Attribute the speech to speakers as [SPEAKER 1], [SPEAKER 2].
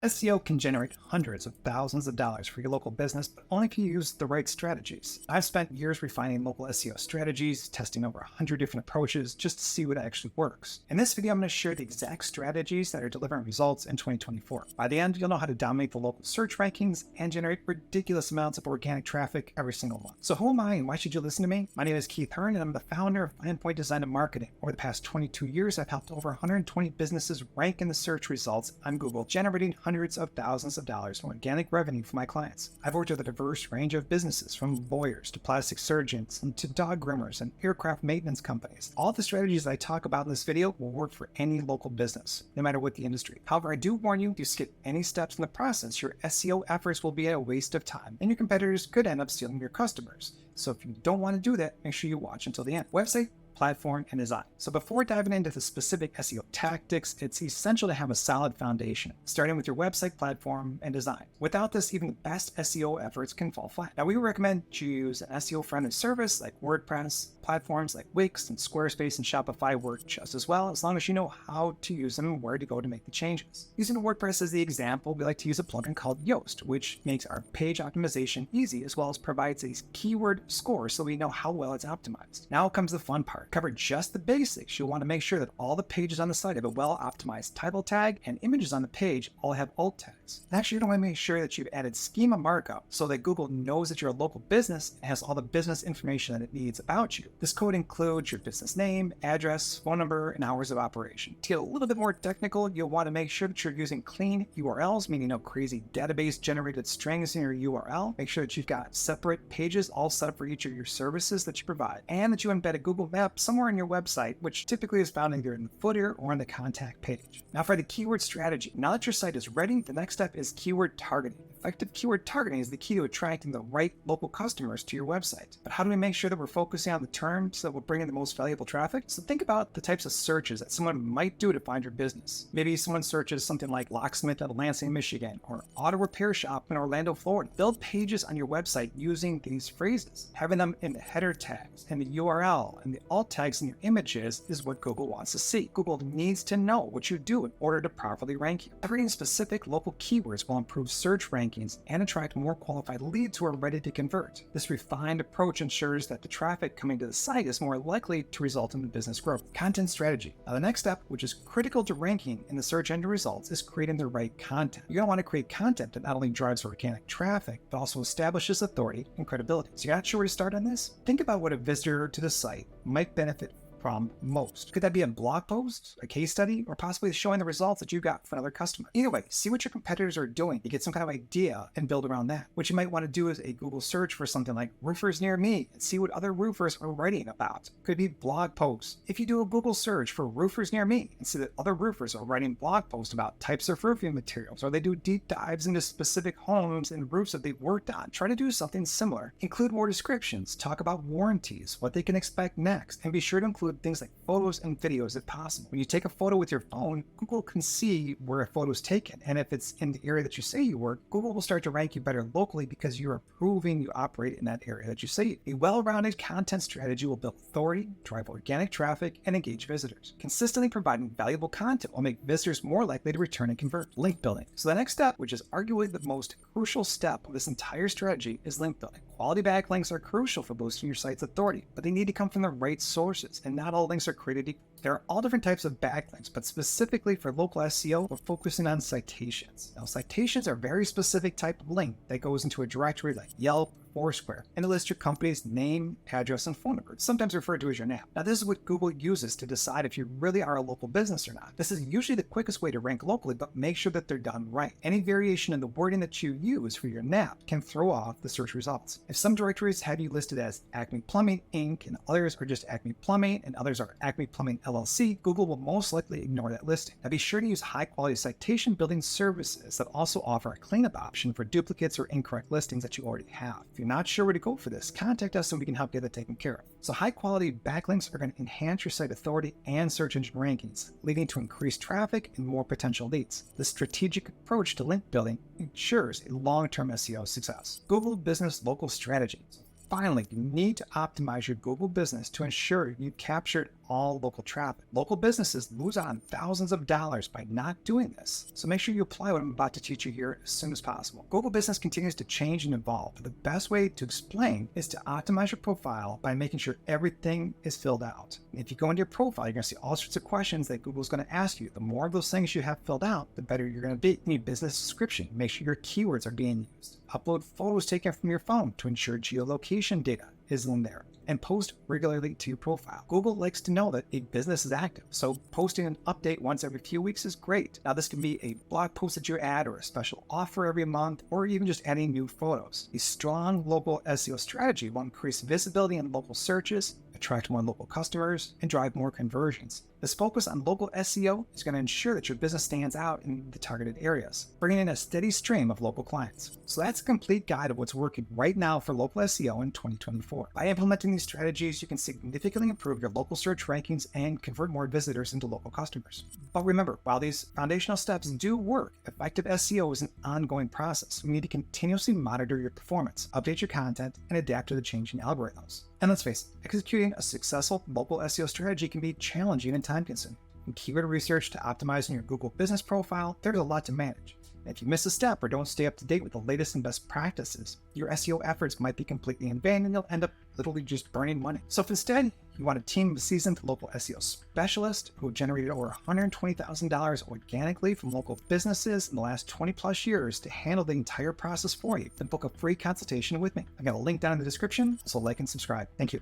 [SPEAKER 1] SEO can generate hundreds of thousands of dollars for your local business, but only if you use the right strategies. I've spent years refining local SEO strategies, testing over 100 different approaches just to see what actually works. In this video, I'm going to share the exact strategies that are delivering results in 2024. By the end, you'll know how to dominate the local search rankings and generate ridiculous amounts of organic traffic every single month. So who am I and why should you listen to me? My name is Keith Hearn and I'm the founder of Fine Point Design and Marketing. Over the past 22 years, I've helped over 120 businesses rank in the search results on Google, generating hundreds of thousands of dollars in organic revenue for my clients. I've worked with a diverse range of businesses, from lawyers to plastic surgeons and to dog groomers and aircraft maintenance companies. All the strategies I talk about in this video will work for any local business, no matter what the industry. However, I do warn you, if you skip any steps in the process, your SEO efforts will be a waste of time and your competitors could end up stealing your customers. So if you don't want to do that, make sure you watch until the end. Website, platform, and design. So before diving into the specific SEO tactics, it's essential to have a solid foundation, starting with your website, platform, and design. Without this, even the best SEO efforts can fall flat. Now, we recommend you use an SEO-friendly service like WordPress. Platforms like Wix and Squarespace and Shopify work just as well, as long as you know how to use them and where to go to make the changes. Using WordPress as the example, we like to use a plugin called Yoast, which makes our page optimization easy, as well as provides a keyword score so we know how well it's optimized. Now comes the fun part. Cover just the basics. You'll want to make sure that all the pages on the site have a well-optimized title tag and images on the page all have alt tags. Actually, you want to make sure that you've added schema markup so that Google knows that you're a local business and has all the business information that it needs about you. This code includes your business name, address, phone number, and hours of operation. To get a little bit more technical, you'll want to make sure that you're using clean URLs, meaning no crazy database-generated strings in your URL. Make sure that you've got separate pages all set up for each of your services that you provide, and that you embed a Google map somewhere on your website, which typically is found either in the footer or on the contact page. Now for the keyword strategy. Now that your site is ready, the next step is keyword targeting. Effective keyword targeting is the key to attracting the right local customers to your website. But how do we make sure that we're focusing on the terms that will bring in the most valuable traffic? So think about the types of searches that someone might do to find your business. Maybe someone searches something like locksmith at Lansing, Michigan, or auto repair shop in Orlando, Florida. Build pages on your website using these phrases. Having them in the header tags and the URL and the alt tags in your images is what Google wants to see. Google needs to know what you do in order to properly rank you. Targeting specific local keywords will improve search rankings and attract more qualified leads who are ready to convert. This refined approach ensures that the traffic coming to the site is more likely to result in business growth. Content strategy. Now the next step, which is critical to ranking in the search engine results, is creating the right content. You're going to want to create content that not only drives organic traffic, but also establishes authority and credibility. So you're not sure where to start on this? Think about what a visitor to the site might benefit from most. Could that be a blog post, a case study, or possibly showing the results that you got from another customer? Either way, see what your competitors are doing to get some kind of idea and build around that. What you might want to do is a Google search for something like roofers near me and see what other roofers are writing about. Could be blog posts. If you do a Google search for roofers near me and see that other roofers are writing blog posts about types of roofing materials, or they do deep dives into specific homes and roofs that they've worked on, try to do something similar. Include more descriptions, talk about warranties, what they can expect next, and be sure to include things like photos and videos if possible. When you take a photo with your phone, Google can see where a photo is taken, and if it's in the area that you say you work, Google will start to rank you better locally because you're proving you operate in that area that you say. A well-rounded content strategy will build authority, drive organic traffic, and engage visitors. Consistently providing valuable content will make visitors more likely to return and convert. Link building. So the next step, which is arguably the most crucial step of this entire strategy, is link building. Quality backlinks are crucial for boosting your site's authority, but they need to come from the right sources, and not all links are created equal. There are all different types of backlinks, but specifically for local SEO, we're focusing on citations. Now, citations are a very specific type of link that goes into a directory like Yelp, Foursquare, and to list your company's name, address, and phone number, sometimes referred to as your NAP. Now, this is what Google uses to decide if you really are a local business or not. This is usually the quickest way to rank locally, but make sure that they're done right. Any variation in the wording that you use for your NAP can throw off the search results. If some directories have you listed as Acme Plumbing Inc. and others are just Acme Plumbing and others are Acme Plumbing LLC, Google will most likely ignore that listing. Now, be sure to use high-quality citation building services that also offer a cleanup option for duplicates or incorrect listings that you already have. If you're not sure where to go for this, contact us and we can help get that taken care of. So high-quality backlinks are going to enhance your site authority and search engine rankings, leading to increased traffic and more potential leads. This strategic approach to link building ensures a long-term SEO success. Google Business Local Strategies. Finally, you need to optimize your Google business to ensure you've captured all local traffic. Local businesses lose out on thousands of dollars by not doing this. So make sure you apply what I'm about to teach you here as soon as possible. Google Business continues to change and evolve, but the best way to explain is to optimize your profile by making sure everything is filled out. If you go into your profile, you're going to see all sorts of questions that Google's going to ask you. The more of those things you have filled out, the better you're going to be. You need business description. Make sure your keywords are being used. Upload photos taken from your phone to ensure geolocation data is in there, and post regularly to your profile. Google likes to know that a business is active, so posting an update once every few weeks is great. Now, this can be a blog post that you add, or a special offer every month, or even just adding new photos. A strong local SEO strategy will increase visibility in local searches, attract more local customers, and drive more conversions. This focus on local SEO is going to ensure that your business stands out in the targeted areas, bringing in a steady stream of local clients. So that's a complete guide of what's working right now for local SEO in 2024. By implementing these strategies, you can significantly improve your local search rankings and convert more visitors into local customers. But remember, while these foundational steps do work, effective SEO is an ongoing process. You need to continuously monitor your performance, update your content, and adapt to the changing algorithms. And let's face it, executing a successful local SEO strategy can be challenging and time-consuming. From keyword research to optimizing your Google business profile, there's a lot to manage. And if you miss a step or don't stay up to date with the latest and best practices, your SEO efforts might be completely in vain and you'll end up literally just burning money. So if instead you want a team of seasoned local SEO specialists who have generated over $120,000 organically from local businesses in the last 20 plus years to handle the entire process for you, then book a free consultation with me. I got a link down in the description, so like and subscribe. Thank you.